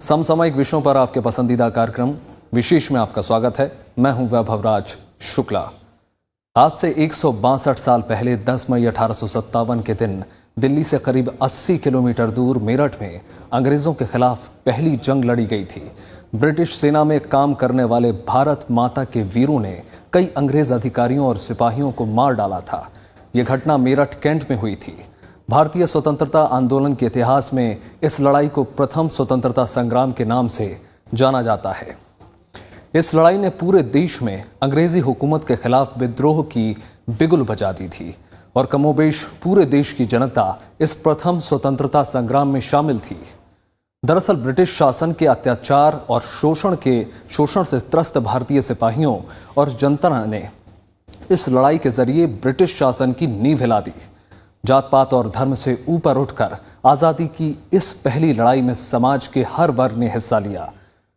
समसामयिक विषयों पर आपके पसंदीदा कार्यक्रम विशेष में आपका स्वागत है। मैं हूं वैभवराज शुक्ला। आज से 162 साल पहले 10 मई 1857 के दिन दिल्ली से करीब 80 किलोमीटर दूर मेरठ में अंग्रेजों के खिलाफ पहली जंग लड़ी गई थी। ब्रिटिश सेना में काम करने वाले भारत माता के वीरों ने कई अंग्रेज अधिकारियों और सिपाहियों को मार डाला था। यह घटना मेरठ कैंट में हुई थी। भारतीय स्वतंत्रता आंदोलन के इतिहास में इस लड़ाई को प्रथम स्वतंत्रता संग्राम के नाम से जाना जाता है। इस लड़ाई ने पूरे देश में अंग्रेजी हुकूमत के खिलाफ विद्रोह की बिगुल बजा दी थी और कमोबेश पूरे देश की जनता इस प्रथम स्वतंत्रता संग्राम में शामिल थी। दरअसल ब्रिटिश शासन के अत्याचार और शोषण से त्रस्त भारतीय सिपाहियों और जनता ने इस लड़ाई के जरिए ब्रिटिश शासन की नींव हिला दी। जात पात और धर्म से ऊपर उठकर आज़ादी की इस पहली लड़ाई में समाज के हर वर्ग ने हिस्सा लिया।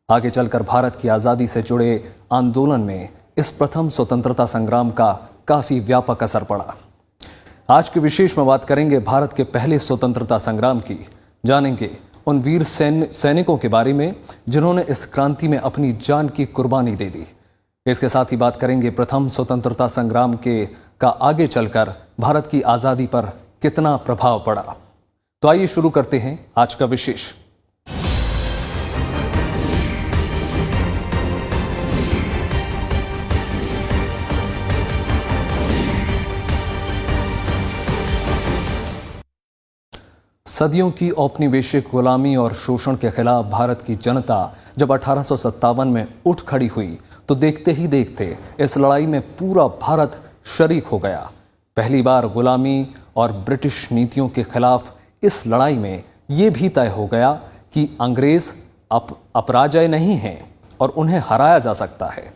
आगे चलकर भारत की आज़ादी से जुड़े आंदोलन में इस प्रथम स्वतंत्रता संग्राम का काफ़ी व्यापक असर पड़ा। आज के विशेष में बात करेंगे भारत के पहले स्वतंत्रता संग्राम की। जानेंगे उन वीर सैनिकों के बारे में जिन्होंने इस क्रांति में अपनी जान की कुर्बानी दे दी। इसके साथ ही बात करेंगे प्रथम स्वतंत्रता संग्राम का आगे चलकर भारत की आज़ादी पर कितना प्रभाव पड़ा। तो आइए शुरू करते हैं आज का विशेष। सदियों की औपनिवेशिक गुलामी और शोषण के खिलाफ भारत की जनता जब 1857 में उठ खड़ी हुई तो देखते ही देखते इस लड़ाई में पूरा भारत शरीक हो गया। पहली बार गुलामी और ब्रिटिश नीतियों के खिलाफ इस लड़ाई में ये भी तय हो गया कि अंग्रेज अपराजय नहीं हैं और उन्हें हराया जा सकता है।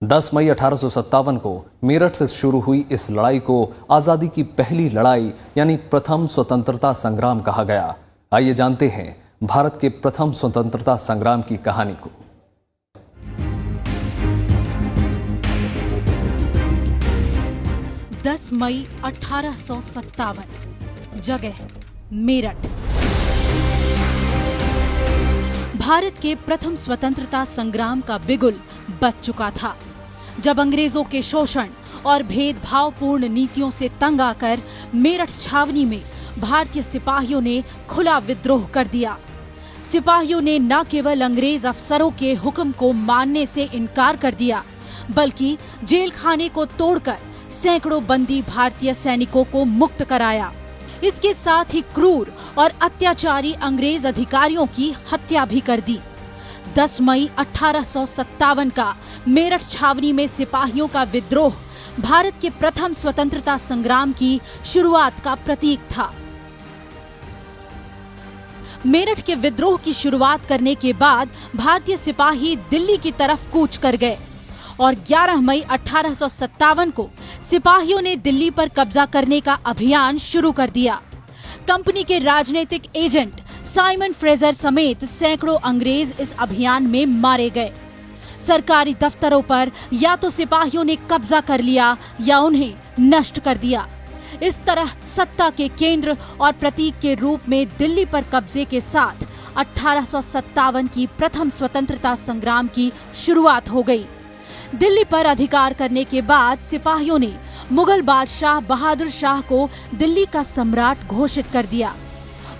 10 मई 1857 को मेरठ से शुरू हुई इस लड़ाई को आज़ादी की पहली लड़ाई यानी प्रथम स्वतंत्रता संग्राम कहा गया। आइए जानते हैं भारत के प्रथम स्वतंत्रता संग्राम की कहानी को। दस मई 1857, जगह मेरठ। भारत के प्रथम स्वतंत्रता संग्राम का बिगुल बज चुका था जब अंग्रेजों के शोषण और भेदभावपूर्ण नीतियों से तंग आकर मेरठ छावनी में भारतीय सिपाहियों ने खुला विद्रोह कर दिया। सिपाहियों ने न केवल अंग्रेज अफसरों के हुक्म को मानने से इनकार कर दिया, बल्कि जेल खाने को तोड़कर सैकड़ों बंदी भारतीय सैनिकों को मुक्त कराया। इसके साथ ही क्रूर और अत्याचारी अंग्रेज अधिकारियों की हत्या भी कर दी। 10 मई 1857 का मेरठ छावनी में सिपाहियों का विद्रोह भारत के प्रथम स्वतंत्रता संग्राम की शुरुआत का प्रतीक था। मेरठ के विद्रोह की शुरुआत करने के बाद भारतीय सिपाही दिल्ली की तरफ कूच कर गए और 11 मई 1857 को सिपाहियों ने दिल्ली पर कब्जा करने का अभियान शुरू कर दिया। कंपनी के राजनीतिक एजेंट साइमन फ्रेजर समेत सैकड़ों अंग्रेज इस अभियान में मारे गए। सरकारी दफ्तरों पर या तो सिपाहियों ने कब्जा कर लिया या उन्हें नष्ट कर दिया। इस तरह सत्ता के केंद्र और प्रतीक के रूप में दिल्ली पर कब्जे के साथ 1857 की प्रथम स्वतंत्रता संग्राम की शुरुआत हो गई। दिल्ली पर अधिकार करने के बाद सिपाहियों ने मुगल बादशाह बहादुर शाह को दिल्ली का सम्राट घोषित कर दिया।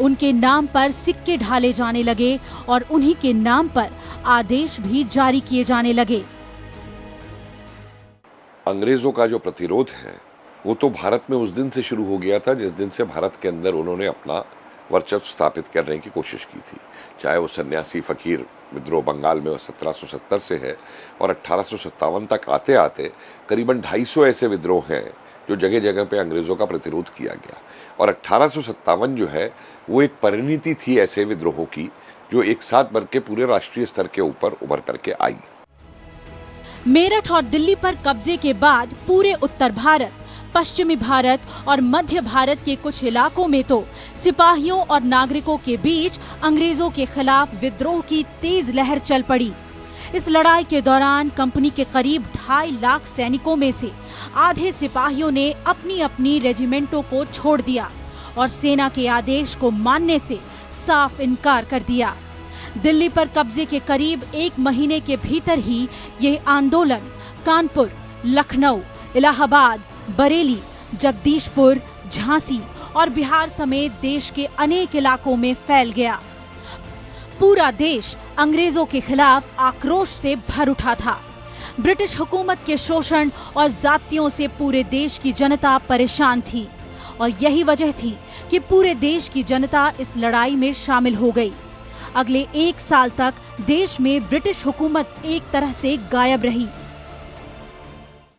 उनके नाम पर सिक्के ढाले जाने लगे और उन्हीं के नाम पर आदेश भी जारी किए जाने लगे। अंग्रेजों का जो प्रतिरोध है वो तो भारत में उस दिन से शुरू हो गया था जिस दिन से भारत के अंदर उन्होंने अपना वर्चस्व स्थापित करने की कोशिश की थी। चाहे वो सन्यासी फकीर विद्रोह बंगाल में 1770 से है और 1857 तक आते आते करीबन 250 ऐसे विद्रोह हैं जो जगह जगह पे अंग्रेजों का प्रतिरोध किया गया। और 1857 जो है वो एक परिणति थी ऐसे विद्रोहों की जो एक साथ बढ़ के पूरे राष्ट्रीय स्तर के ऊपर उभर करके आई। मेरठ और दिल्ली पर कब्जे के बाद पूरे उत्तर भारत, पश्चिमी भारत और मध्य भारत के कुछ इलाकों में तो सिपाहियों और नागरिकों के बीच अंग्रेजों के खिलाफ विद्रोह की तेज लहर चल पड़ी। इस लड़ाई के दौरान कंपनी के करीब 2.5 लाख सैनिकों में से आधे सिपाहियों ने अपनी अपनी रेजिमेंटों को छोड़ दिया और सेना के आदेश को मानने से साफ इनकार कर दिया। दिल्ली पर कब्जे के करीब 1 महीने के भीतर ही यह आंदोलन कानपुर, लखनऊ, इलाहाबाद, बरेली, जगदीशपुर, झांसी और बिहार समेत देश के अनेक इलाकों में फैल गया। पूरा देश अंग्रेजों के खिलाफ आक्रोश से भर उठा था। ब्रिटिश हुकूमत के शोषण और जातियों से पूरे देश की जनता परेशान थी और यही वजह थी कि पूरे देश की जनता इस लड़ाई में शामिल हो गई। अगले 1 साल तक देश में ब्रिटिश हुकूमत एक तरह से गायब रही।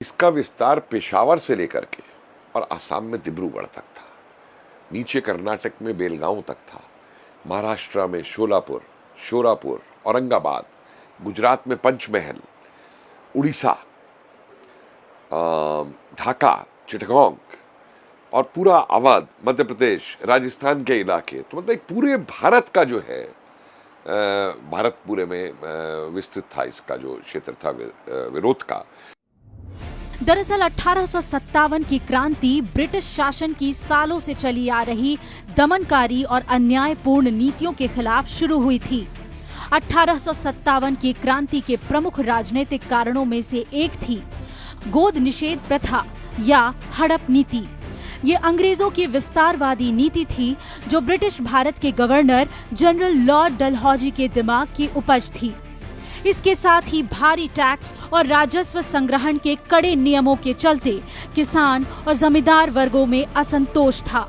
इसका विस्तार पेशावर से लेकर के और असम में डिब्रूगढ़ तक था, नीचे कर्नाटक में बेलगांव तक था, महाराष्ट्र में शोरापुर, औरंगाबाद, गुजरात में पंचमहल, उड़ीसा, ढाका, चिटगांव और पूरा अवध, मध्य प्रदेश, राजस्थान के इलाके। तो मतलब एक पूरे भारत का जो है, भारत पूरे में विस्तृत था इसका जो क्षेत्र था विरोध का। दरअसल 1857 की क्रांति ब्रिटिश शासन की सालों से चली आ रही दमनकारी और अन्यायपूर्ण नीतियों के खिलाफ शुरू हुई थी। 1857 की क्रांति के प्रमुख राजनीतिक कारणों में से एक थी गोद निषेध प्रथा या हड़प नीति। ये अंग्रेजों की विस्तारवादी नीति थी जो ब्रिटिश भारत के गवर्नर जनरल लॉर्ड डलहौजी के दिमाग की उपज थी। इसके साथ ही भारी टैक्स और राजस्व संग्रहण के कड़े नियमों के चलते किसान और जमींदार वर्गों में असंतोष था।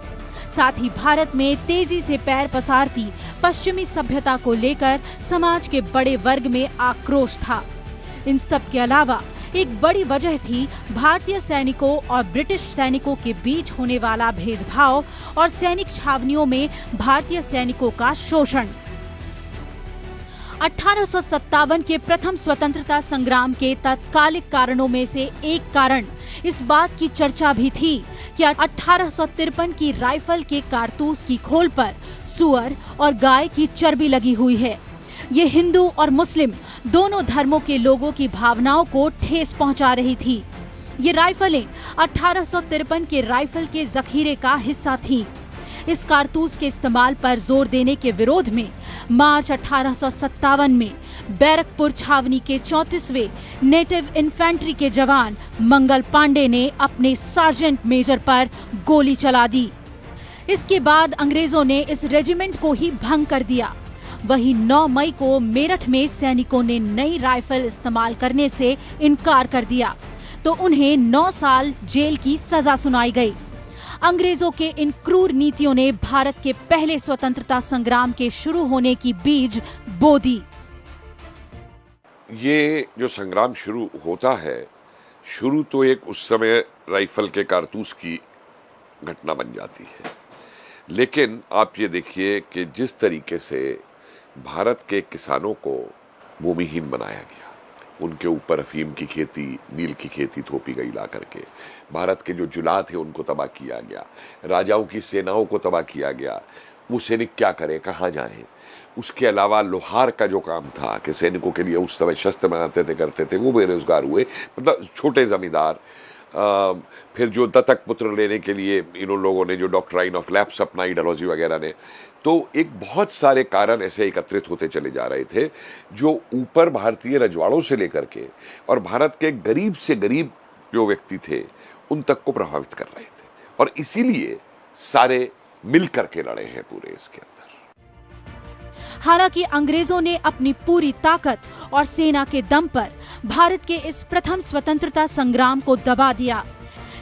साथ ही भारत में तेजी से पैर पसारती पश्चिमी सभ्यता को लेकर समाज के बड़े वर्ग में आक्रोश था। इन सब के अलावा एक बड़ी वजह थी भारतीय सैनिकों और ब्रिटिश सैनिकों के बीच होने वाला भेदभाव और सैनिक छावनियों में भारतीय सैनिकों का शोषण। 1857 के प्रथम स्वतंत्रता संग्राम के तात्कालिक कारणों में से एक कारण इस बात की चर्चा भी थी कि 1853 की राइफल के कारतूस की खोल पर सुअर और गाय की चर्बी लगी हुई है। ये हिंदू और मुस्लिम दोनों धर्मों के लोगों की भावनाओं को ठेस पहुंचा रही थी। ये राइफलें 1853 के राइफल के जखीरे का हिस्सा थीं। इस कारतूस के इस्तेमाल पर जोर देने के विरोध में मार्च 1857 में बैरकपुर छावनी के 34वें नेटिव इन्फेंट्री के जवान मंगल पांडे ने अपने सार्जेंट मेजर पर गोली चला दी। इसके बाद अंग्रेजों ने इस रेजिमेंट को ही भंग कर दिया। वहीं 9 मई को मेरठ में सैनिकों ने नई राइफल इस्तेमाल करने से इनकार कर दिया तो उन्हें 9 साल जेल की सजा सुनाई गई। अंग्रेजों के इन क्रूर नीतियों ने भारत के पहले स्वतंत्रता संग्राम के शुरू होने की बीज बो दी। ये जो संग्राम शुरू होता है, शुरू तो एक उस समय राइफल के कारतूस की घटना बन जाती है, लेकिन आप ये देखिए कि जिस तरीके से भारत के किसानों को भूमिहीन बनाया गया, उनके ऊपर अफीम की खेती, नील की खेती थोपी गई ला करके, भारत के जो जुला थे उनको तबाह किया गया, राजाओं की सेनाओं को तबाह किया गया। वो सैनिक क्या करे, कहाँ जाएं? उसके अलावा लोहार का जो काम था कि सैनिकों के लिए उस समय शस्त्र बनाते थे, करते थे, वो बेरोजगार हुए। मतलब छोटे जमींदार, फिर जो दत्तक पुत्र लेने के लिए इन लोगों ने जो डॉक्ट्राइन ऑफ लैप्स अपनाई, डलहौजी वगैरह ने, तो एक बहुत सारे कारण ऐसे एकत्रित होते चले जा रहे थे जो ऊपर भारतीय रजवाड़ों से लेकर के और भारत के गरीब से गरीब जो व्यक्ति थे उन तक को प्रभावित कर रहे थे, और इसीलिए सारे मिल करके लड़े हैं पूरे इसके अंदर। हालांकि अंग्रेजों ने अपनी पूरी ताकत और सेना के दम पर भारत के इस प्रथम स्वतंत्रता संग्राम को दबा दिया,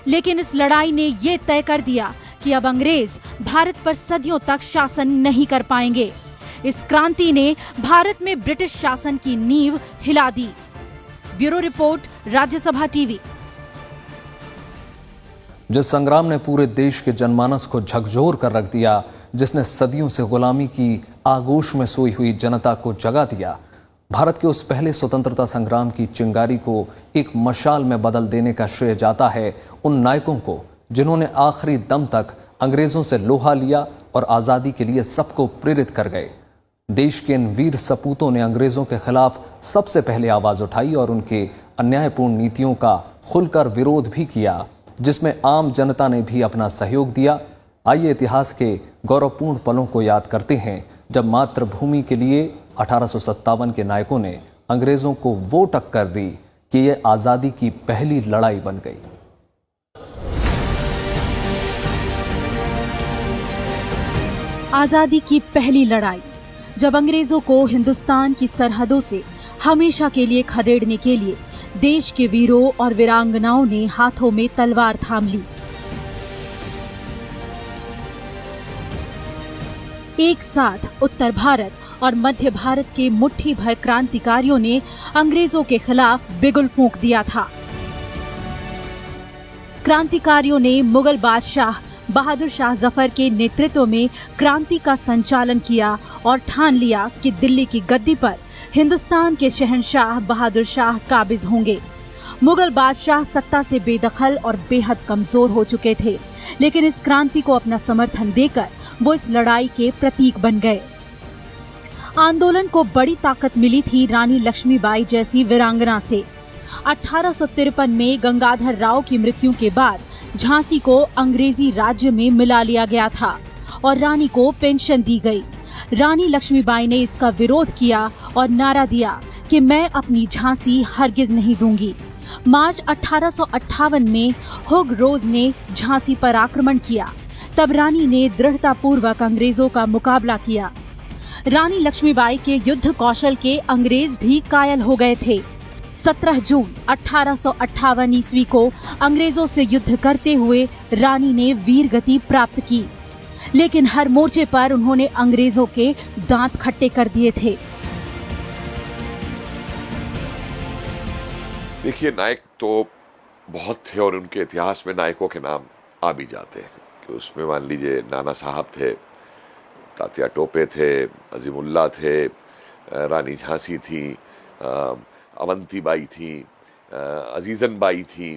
लेकिन इस लड़ाई ने ये तय कर दिया कि अब अंग्रेज भारत पर सदियों तक शासन नहीं कर पाएंगे। इस क्रांति ने भारत में ब्रिटिश शासन की नींव हिला दी। Bureau report, Rajya Sabha TV. जिस संग्राम ने पूरे देश के जनमानस को झकझोर कर रख दिया, जिसने सदियों से गुलामी की आगोश में सोई हुई जनता को जगा दिया, भारत के उस पहले स्वतंत्रता संग्राम की चिंगारी को एक मशाल में बदल देने का श्रेय जाता है उन नायकों को जिन्होंने आखिरी दम तक अंग्रेजों से लोहा लिया और आज़ादी के लिए सबको प्रेरित कर गए। देश के इन वीर सपूतों ने अंग्रेजों के खिलाफ सबसे पहले आवाज़ उठाई और उनके अन्यायपूर्ण नीतियों का खुलकर विरोध भी किया, जिसमें आम जनता ने भी अपना सहयोग दिया। आइए इतिहास के गौरवपूर्ण पलों को याद करते हैं जब मातृभूमि के लिए 1857 के नायकों ने अंग्रेजों को वो टक्कर दी कि ये आज़ादी की पहली लड़ाई बन गई। आजादी की पहली लड़ाई, जब अंग्रेजों को हिंदुस्तान की सरहदों से हमेशा के लिए खदेड़ने के लिए देश के वीरों और वीरांगनाओं ने हाथों में तलवार थाम ली। एक साथ उत्तर भारत और मध्य भारत के मुट्ठी भर क्रांतिकारियों ने अंग्रेजों के खिलाफ बिगुल फूंक दिया था। क्रांतिकारियों ने मुगल बादशाह बहादुर शाह जफर के नेतृत्व में क्रांति का संचालन किया और ठान लिया कि दिल्ली की गद्दी पर हिंदुस्तान के शहंशाह बहादुर शाह काबिज होंगे। मुगल बादशाह सत्ता से बेदखल और बेहद कमजोर हो चुके थे, लेकिन इस क्रांति को अपना समर्थन देकर वो इस लड़ाई के प्रतीक बन गए। आंदोलन को बड़ी ताकत मिली थी रानी लक्ष्मीबाई जैसी वीरांगना से। 1853 में गंगाधर राव की मृत्यु के बाद झांसी को अंग्रेजी राज्य में मिला लिया गया था और रानी को पेंशन दी गई। रानी लक्ष्मीबाई ने इसका विरोध किया और नारा दिया कि मैं अपनी झांसी हरगिज नहीं दूंगी। मार्च 1858 में हुग रोज ने झांसी पर आक्रमण किया। तब रानी ने दृढ़तापूर्वक अंग्रेजों का मुकाबला किया। रानी लक्ष्मीबाई के युद्ध कौशल के अंग्रेज भी कायल हो गए थे। 17 जून 1858 ईस्वी को अंग्रेजों से युद्ध करते हुए रानी ने वीर गति प्राप्त की, लेकिन हर मोर्चे पर उन्होंने अंग्रेजों के दांत खट्टे कर दिए थे। देखिए, नायक तो बहुत थे और उनके इतिहास में नायकों के नाम आ भी जाते हैं कि उसमें मान लीजिए नाना साहब थे, तात्या टोपे थे, अजीमुल्ला थे, रानी झांसी थी, अवंती बाई थी, अजीजन बाई थी।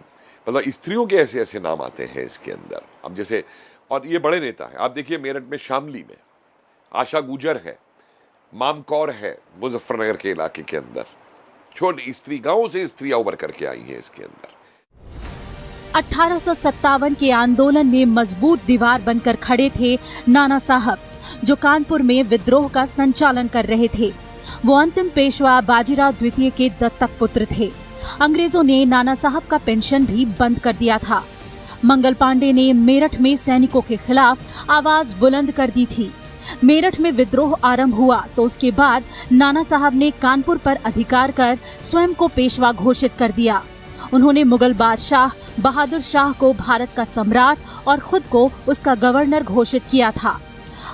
मतलब स्त्रियों के ऐसे ऐसे नाम आते हैं इसके अंदर। अब जैसे, और ये बड़े नेता हैं। आप देखिए मेरठ में शामली में आशा गुजर है, मामकौर है, मुजफ्फरनगर के इलाके के अंदर छोटी स्त्री, गांव से स्त्रियां उभर करके आई हैं इसके अंदर। 1857 के आंदोलन में मजबूत दीवार बनकर खड़े थे नाना साहब, जो कानपुर में विद्रोह का संचालन कर रहे थे। वो अंतिम पेशवा बाजीराव द्वितीय के दत्तक पुत्र थे। अंग्रेजों ने नाना साहब का पेंशन भी बंद कर दिया था। मंगल पांडे ने मेरठ में सैनिकों के खिलाफ आवाज बुलंद कर दी थी। मेरठ में विद्रोह आरंभ हुआ तो उसके बाद नाना साहब ने कानपुर पर अधिकार कर स्वयं को पेशवा घोषित कर दिया। उन्होंने मुगल बादशाह बहादुर शाह को भारत का सम्राट और खुद को उसका गवर्नर घोषित किया था।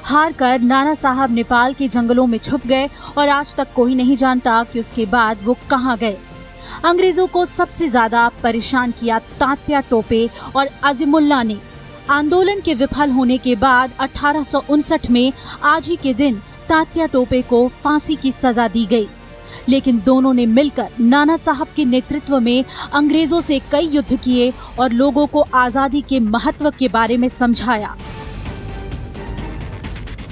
हार कर नाना साहब नेपाल के जंगलों में छुप गए और आज तक कोई नहीं जानता कि उसके बाद वो कहां गए। अंग्रेजों को सबसे ज्यादा परेशान किया तात्या टोपे और अजीमुल्ला ने। आंदोलन के विफल होने के बाद 1859 में आज ही के दिन तात्या टोपे को फांसी की सजा दी गई, लेकिन दोनों ने मिलकर नाना साहब के नेतृत्व में अंग्रेजों से कई युद्ध किए और लोगों को आजादी के महत्व के बारे में समझाया।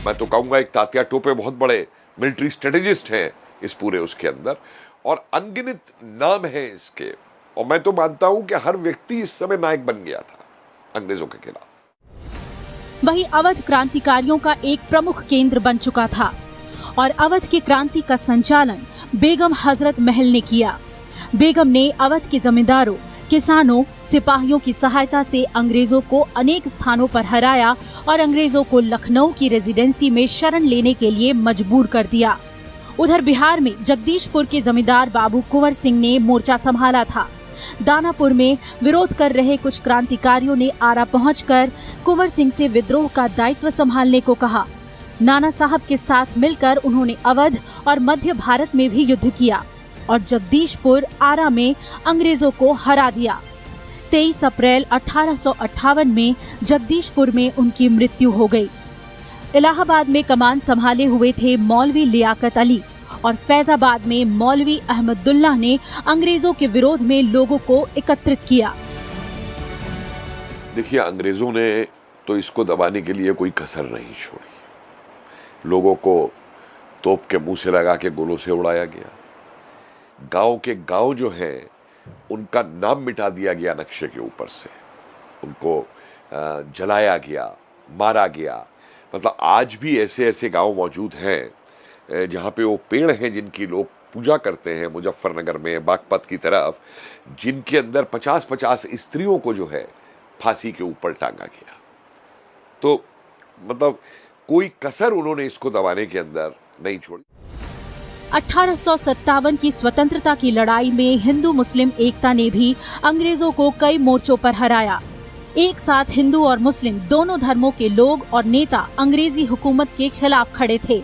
मैं तो कहूंगा एक तात्या टोपे बहुत बड़े मिलिट्री स्ट्रेटेजिस्ट हैं इस पूरे उसके अंदर, और अनगिनत नाम है इसके। और मैं तो मानता हूं कि हर व्यक्ति इस समय नायक बन गया था अंग्रेजों के खिलाफ। वही अवध क्रांतिकारियों का एक प्रमुख केंद्र बन चुका था और अवध की क्रांति का संचालन बेगम हजरत महल ने किया। बेगम ने अवध के जमींदारों, किसानों, सिपाहियों की सहायता से अंग्रेजों को अनेक स्थानों पर हराया और अंग्रेजों को लखनऊ की रेजिडेंसी में शरण लेने के लिए मजबूर कर दिया। उधर बिहार में जगदीशपुर के जमींदार बाबू कुंवर सिंह ने मोर्चा संभाला था। दानापुर में विरोध कर रहे कुछ क्रांतिकारियों ने आरा पहुंचकर कुंवर सिंह से विद्रोह का दायित्व संभालने को कहा। नाना साहब के साथ मिलकर उन्होंने अवध और मध्य भारत में भी युद्ध किया और जगदीशपुर, आरा में अंग्रेजों को हरा दिया। 23 अप्रैल 1858 में जगदीशपुर में उनकी मृत्यु हो गई। इलाहाबाद में कमान संभाले हुए थे मौलवी लियाकत अली और फैजाबाद में मौलवी अहमदुल्ला ने अंग्रेजों के विरोध में लोगों को एकत्रित किया। देखिए, अंग्रेजों ने तो इसको दबाने के लिए कोई कसर नहीं छोड़ी। लोगों को तोप के मुंह से लगा के गोलों से उड़ाया गया। गांव के गांव जो हैं उनका नाम मिटा दिया गया नक्शे के ऊपर से। उनको जलाया गया, मारा गया। मतलब आज भी ऐसे ऐसे गांव मौजूद हैं जहाँ पे वो पेड़ हैं जिनकी लोग पूजा करते हैं मुजफ्फरनगर में बागपत की तरफ, जिनके अंदर 50-50 स्त्रियों को जो है फांसी के ऊपर टांगा गया। तो मतलब कोई कसर उन्होंने इसको दबाने के अंदर नहीं छोड़ी। 1857 की स्वतंत्रता की लड़ाई में हिंदू मुस्लिम एकता ने भी अंग्रेजों को कई मोर्चों पर हराया। एक साथ हिंदू और मुस्लिम दोनों धर्मों के लोग और नेता अंग्रेजी हुकूमत के खिलाफ खड़े थे।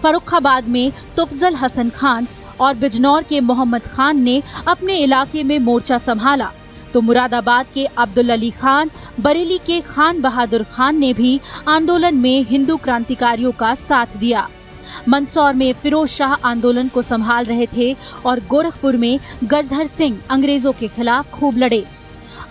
फर्रुखाबाद में तुफजल हसन खान और बिजनौर के मोहम्मद खान ने अपने इलाके में मोर्चा संभाला, तो मुरादाबाद के अब्दुल अली खान, बरेली के खान बहादुर खान ने भी आंदोलन में हिंदू क्रांतिकारियों का साथ दिया। मंदसौर में फिरोज शाह आंदोलन को संभाल रहे थे और गोरखपुर में गजधर सिंह अंग्रेजों के खिलाफ खूब लड़े।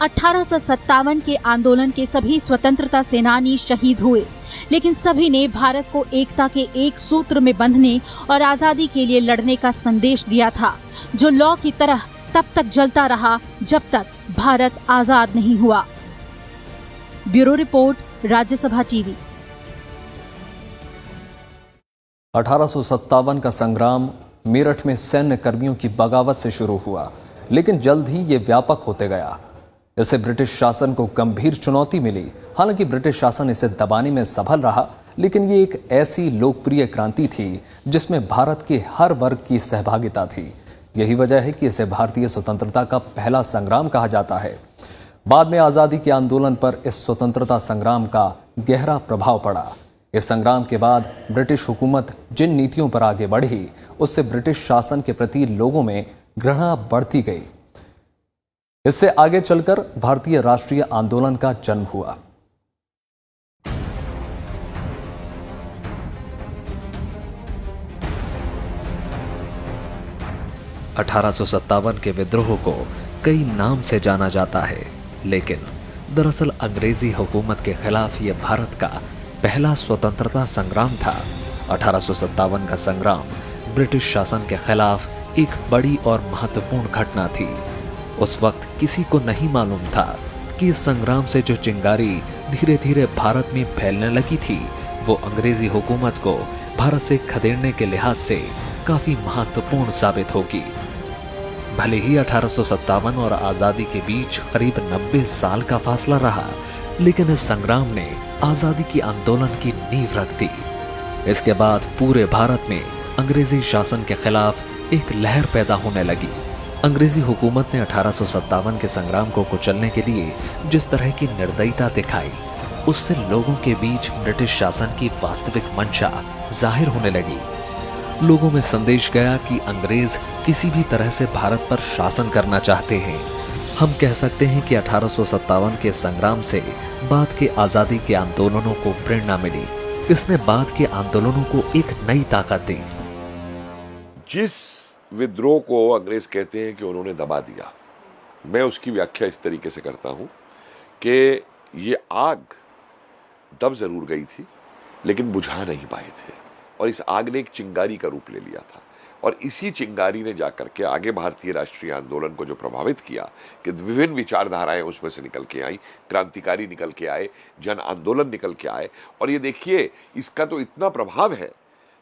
1857 के आंदोलन के सभी स्वतंत्रता सेनानी शहीद हुए, लेकिन सभी ने भारत को एकता के एक सूत्र में बंधने और आजादी के लिए लड़ने का संदेश दिया था, जो लौ की तरह तब तक जलता रहा जब तक भारत आजाद नहीं हुआ। Bureau report, Rajya Sabha TV. 1857 का संग्राम मेरठ में सैन्य कर्मियों की बगावत से शुरू हुआ, लेकिन जल्द ही ये व्यापक होते गया। इससे ब्रिटिश शासन को गंभीर चुनौती मिली। हालांकि ब्रिटिश शासन इसे दबाने में सफल रहा, लेकिन ये एक ऐसी लोकप्रिय क्रांति थी जिसमें भारत के हर वर्ग की सहभागिता थी। यही वजह है कि इसे भारतीय स्वतंत्रता का पहला संग्राम कहा जाता है। बाद में आज़ादी के आंदोलन पर इस स्वतंत्रता संग्राम का गहरा प्रभाव पड़ा। इस संग्राम के बाद ब्रिटिश हुकूमत जिन नीतियों पर आगे बढ़ी, उससे ब्रिटिश शासन के प्रति लोगों में घृणा बढ़ती गई। इससे आगे चलकर भारतीय राष्ट्रीय आंदोलन का जन्म हुआ। (1857) के विद्रोह को कई नाम से जाना जाता है, लेकिन दरअसल अंग्रेजी हुकूमत के खिलाफ यह भारत का पहला स्वतंत्रता संग्राम था। 1857 का संग्राम ब्रिटिश शासन के खिलाफ एक बड़ी और महत्वपूर्ण घटना थी। उस वक्त किसी को नहीं मालूम था कि इस संग्राम से जो चिंगारी धीरे धीरे भारत में फैलने लगी थी, वो अंग्रेजी हुकूमत को भारत से खदेड़ने के लिहाज से काफी महत्वपूर्ण साबित होगी। भले ही 1857 और आजादी के बीच करीब 90 साल का फासला रहा, लेकिन इस संग्राम ने आजादी की आंदोलन की नींव रख दी। इसके बाद पूरे भारत में अंग्रेजी शासन के खिलाफ एक लहर पैदा होने लगी। अंग्रेजी हुकूमत ने 1857 के संग्राम को कुचलने के लिए जिस तरह की निर्दयता दिखाई, उससे लोगों के बीच ब्रिटिश शासन की वास्तविक मंशा जाहिर होने लगी। लोगों में संदेश गया कि अंग्रेज किसी भी तरह से भारत पर शासन करना चाहते हैं। हम कह सकते हैं कि 1857 के संग्राम से बाद के आजादी के आंदोलनों को प्रेरणा मिली। इसने बाद के आंदोलनों को एक नई ताकत दी। जिस विद्रोह को अंग्रेज कहते हैं कि उन्होंने दबा दिया, मैं उसकी व्याख्या इस तरीके से करता हूं कि ये आग दब जरूर गई थी, लेकिन बुझा नहीं पाए थे, और इस आग ने एक चिंगारी का रूप ले लिया था। और इसी चिंगारी ने जाकर के आगे भारतीय राष्ट्रीय आंदोलन को जो प्रभावित किया कि विभिन्न विचारधाराएं उसमें से निकल के आई, क्रांतिकारी निकल के आए, जन आंदोलन निकल के आए। और ये देखिए, इसका तो इतना प्रभाव है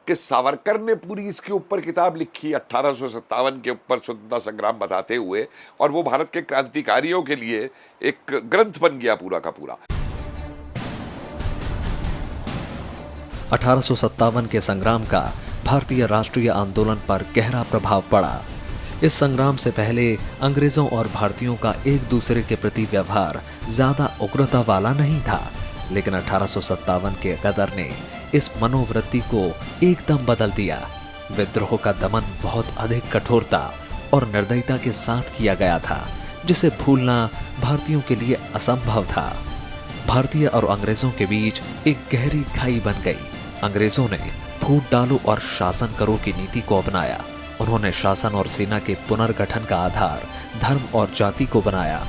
कि सावरकर ने पूरी इसके ऊपर किताब लिखी 1857 के ऊपर स्वतंत्रता संग्राम बताते हुए, और वो भारत के क्रांतिकारियों के लिए एक ग्रंथ बन गया पूरा का पूरा। 1857 के संग्राम का भारतीय राष्ट्रीय आंदोलन पर गहरा प्रभाव पड़ा। इस संग्राम से पहले अंग्रेजों और भारतीयों का एक दूसरे के प्रति व्यवहार ज्यादा उग्रता वाला नहीं था, लेकिन 1857 के गदर ने इस मनोवृत्ति को एकदम बदल दिया। विद्रोह का दमन बहुत अधिक कठोरता और निर्दयता के साथ किया गया था, जिसे भूलना भारतीयों के लिए असंभव था। भारतीय और अंग्रेजों के बीच एक गहरी खाई बन गई। अंग्रेजों ने फूट डालो और शासन करो की नीति को अपनाया। उन्होंने शासन और सेना के पुनर्गठन का आधार धर्म और जाति को बनाया।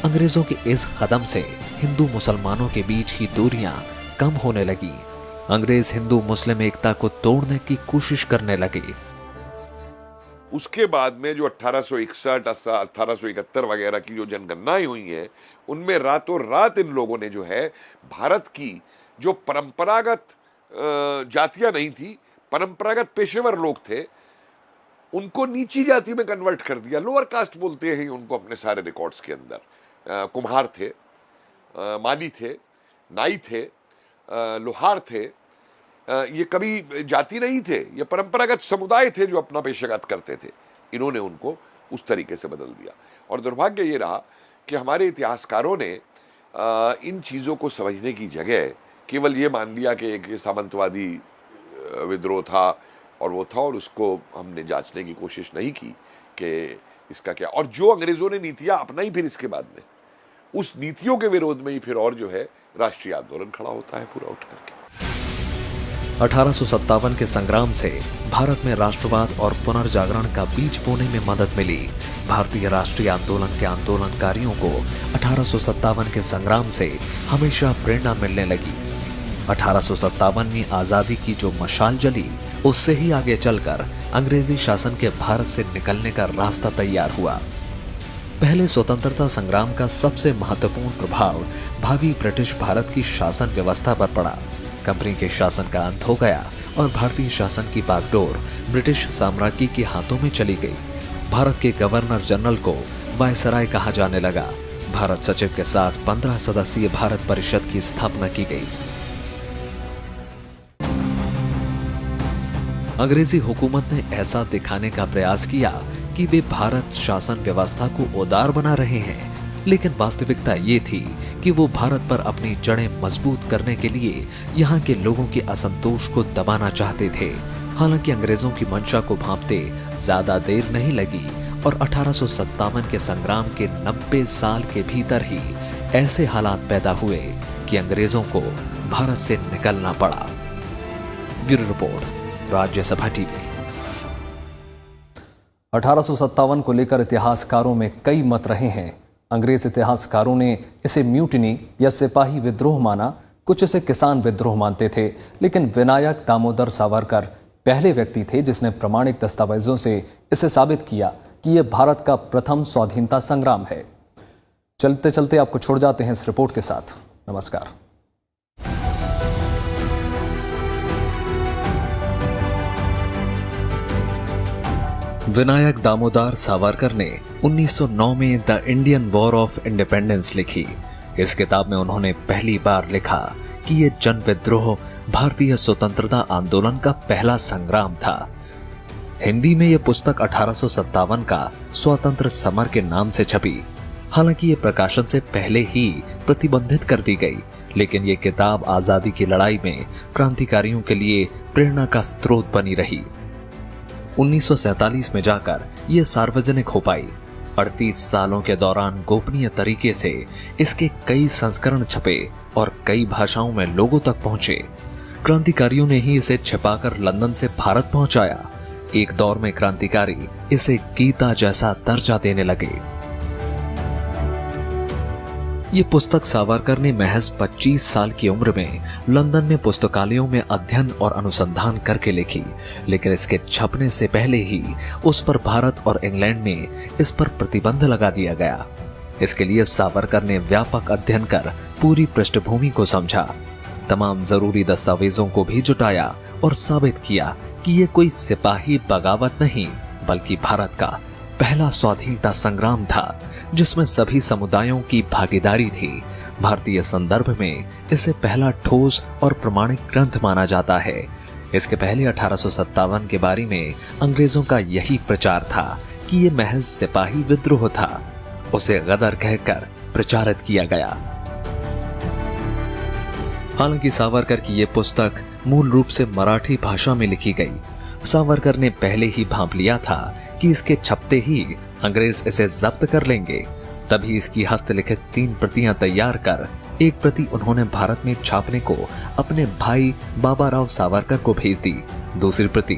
अंग्रेजों के इस कदम से हिंदू मुसलमानों के बीच की दूरियां कम होने लगी। अंग्रेज हिंदू मुस्लिम एकता को तोड़ने की कोशिश करने लगे। उसके बाद में जो 1861, 1871 वगैरह की जो जनगणनाएं हुई हैं, उनमें रातों रात इन लोगों ने जो है भारत की जो परंपरागत जातियां नहीं थी, परंपरागत पेशेवर लोग थे, उनको नीची जाति में कन्वर्ट कर दिया। लोअर कास्ट बोलते हैं उनको अपने सारे रिकॉर्ड्स के अंदर। कुम्हार थे, माली थे, नाई थे, लोहार थे। ये कभी जाति नहीं थे, ये परंपरागत समुदाय थे जो अपना पेशागत करते थे। इन्होंने उनको उस तरीके से बदल दिया। और दुर्भाग्य ये रहा कि हमारे इतिहासकारों ने इन चीज़ों को समझने की जगह केवल ये मान लिया कि एक सामंतवादी विद्रोह था और वो था, और उसको हमने जांचने की कोशिश नहीं की कि इसका क्या। और जो अंग्रेजों ने नीतियां अपनाई फिर इसके बाद में, उस नीतियों के विरोध में ही फिर और जो है राष्ट्रीय आंदोलन खड़ा होता है पूरा उठ करके। 1857 के संग्राम से भारत में राष्ट्रवाद और पुनर्जागरण का बीज बोने में मदद मिली। भारतीय राष्ट्रीय आंदोलन के आंदोलनकारियों को 1857 के संग्राम से हमेशा प्रेरणा मिलने लगी। 1857 में आजादी की जो मशाल जली, उससे ही आगे चलकर अंग्रेजी शासन के भारत से निकलने का रास्ता तैयार हुआ। पहले स्वतंत्रता संग्राम का सबसे महत्वपूर्ण प्रभाव भावी ब्रिटिश भारत की शासन व्यवस्था पर पड़ा। कंपनी के शासन का अंत हो गया और भारतीय शासन की बागडोर ब्रिटिश साम्राज्य के हाथों में चली गई। भारत के गवर्नर जनरल को वायसराय कहा जाने लगा। भारत सचिव के साथ 15 सदस्यीय भारत परिषद की स्थापना की गई। अंग्रेजी हुकूमत ने ऐसा दिखाने का प्रयास किया कि वे भारत शासन व्यवस्था को उदार बना रहे हैं, लेकिन वास्तविकता ये थी कि वो भारत पर अपनी जड़ें मजबूत करने के लिए यहाँ के लोगों के असंतोष को दबाना चाहते थे। हालांकि अंग्रेजों की मंशा को भांपते ज्यादा देर नहीं लगी और 1857 के संग्राम के 90 साल के भीतर ही ऐसे हालात पैदा हुए कि अंग्रेजों को भारत से निकलना पड़ा। Bureau report, Rajya Sabha TV. 1857 को लेकर इतिहासकारों में कई मत रहे हैं। अंग्रेज इतिहासकारों ने इसे म्यूटिनी या सिपाही विद्रोह माना, कुछ इसे किसान विद्रोह मानते थे, लेकिन विनायक दामोदर सावरकर पहले व्यक्ति थे जिसने प्रमाणिक दस्तावेजों से इसे साबित किया कि यह भारत का प्रथम स्वाधीनता संग्राम है। चलते चलते आपको छोड़ जाते हैं इस रिपोर्ट के साथ। नमस्कार। विनायक दामोदर सावरकर ने 1909 में the Indian war of independence लिखी। इस किताब में उन्होंने पहली बार लिखा कि ये जन विद्रोह भारतीय स्वतंत्रता आंदोलन का पहला संग्राम था। हिंदी में यह पुस्तक 1857 का स्वतंत्र समर के नाम से छपी। हालांकि ये प्रकाशन से पहले ही प्रतिबंधित कर दी गई, लेकिन ये किताब आजादी की लड़ाई में क्रांतिकारियों के लिए प्रेरणा का स्रोत बनी रही। 1947 में जाकर यह सार्वजनिक हो पाई। 38 सालों के दौरान गोपनीय तरीके से इसके कई संस्करण छपे और कई भाषाओं में लोगों तक पहुंचे। क्रांतिकारियों ने ही इसे छिपाकर लंदन से भारत पहुंचाया। एक दौर में क्रांतिकारी इसे गीता जैसा दर्जा देने लगे। ये पुस्तक सावरकर ने महज 25 साल की उम्र में लंदन में पुस्तकालयों में अध्ययन और अनुसंधान करके लिखी, लेकिन इसके छपने से पहले ही उस पर भारत और इंग्लैंड में इस पर प्रतिबंध लगा दिया गया। इसके लिए सावरकर ने व्यापक अध्ययन कर पूरी पृष्ठभूमि को समझा, तमाम जरूरी दस्तावेजों को भी जुटाया और साबित किया कि ये कोई सिपाही बगावत नहीं, बल्कि भारत का पहला स्वाधीनता संग्राम था जिसमें सभी समुदायों की भागीदारी थी। भारतीय संदर्भ में इसे पहला ठोस और प्रमाणिक ग्रंथ माना जाता है। इसके पहले 1857 के बारे में अंग्रेजों का यही प्रचार था कि ये महज सिपाही विद्रोह था। उसे गदर कहकर प्रचारित किया गया। हालांकि सावरकर की यह पुस्तक मूल रूप से मराठी भाषा में लिखी गई। सावरकर ने पहले ही भांप लिया था कि इसके छपते ही अंग्रेज इसे जब्त कर लेंगे। तभी इसकी हस्तलिखित 3 प्रतियां तैयार कर एक प्रति उन्होंने भारत में छापने को अपने भाई बाबा राव सावरकर को भेज दी। दूसरी प्रति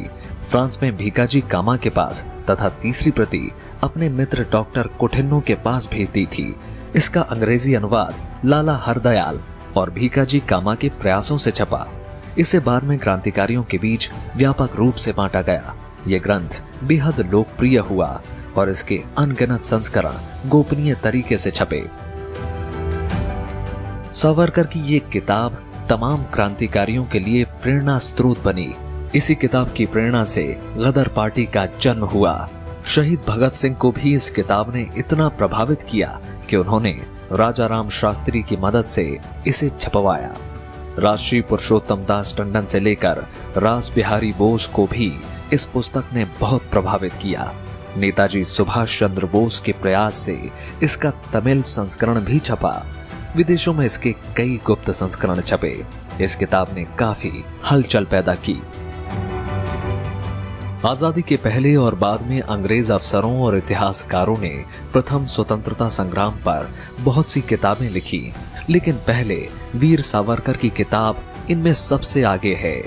फ्रांस में भीकाजी कामा के पास तथा तीसरी प्रति अपने मित्र डॉक्टर कोठिन्नो के पास भेज दी थी। इसका अंग्रेजी अनुवाद लाला हरदयाल और भीकाजी कामा के प्रयासों से छपा। इसे बाद में क्रांतिकारियों के बीच व्यापक रूप से बांटा गया। ये ग्रंथ बेहद लोकप्रिय हुआ और इसके अनगिनत संस्करण गोपनीय तरीके से छपे। सावरकर की ये किताब तमाम क्रांतिकारियों के लिए प्रेरणा स्रोत बनी। इसी किताब की प्रेरणा से गदर पार्टी का जन्म हुआ। शहीद भगत सिंह को भी इस किताब ने इतना प्रभावित किया कि उन्होंने राजा राम शास्त्री की मदद से इसे छपवाया। राष्ट्रीय पुरुषोत्तम दास टंडन से लेकर रास बिहारी बोस को भी इस पुस्तक ने बहुत प्रभावित किया। नेताजी सुभाष चंद्र बोस के प्रयास से इसका तमिल संस्करण भी छपा। विदेशों में इसके कई गुप्त संस्करण छपे। इस किताब ने काफी हलचल पैदा की। आजादी के पहले और बाद में अंग्रेज अफसरों और इतिहासकारों ने प्रथम स्वतंत्रता संग्राम पर बहुत सी किताबें लिखी, लेकिन पहले वीर सावरकर की किताब इनमें सबसे आगे है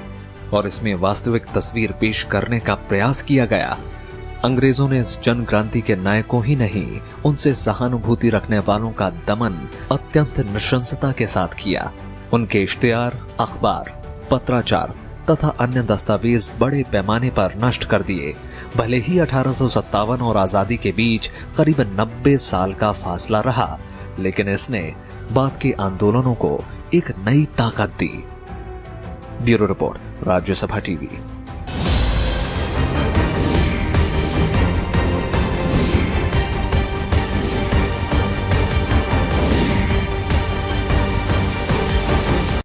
और इसमें वास्तविक तस्वीर पेश करने का प्रयास किया गया। अंग्रेजों ने इस जन क्रांति के नायकों ही नहीं, उनसे सहानुभूति रखने वालों का दमन अत्यंत नृशंसता के साथ किया। उनके इश्तिहार, अखबार, पत्राचार तथा अन्य दस्तावेज बड़े पैमाने पर नष्ट कर दिए। भले ही 1857 और आजादी के बीच करीबन 90 साल का फासला रहा, लेकिन इसने बाद के आंदोलनों को एक नई ताकत दी। Bureau report, Rajya Sabha TV.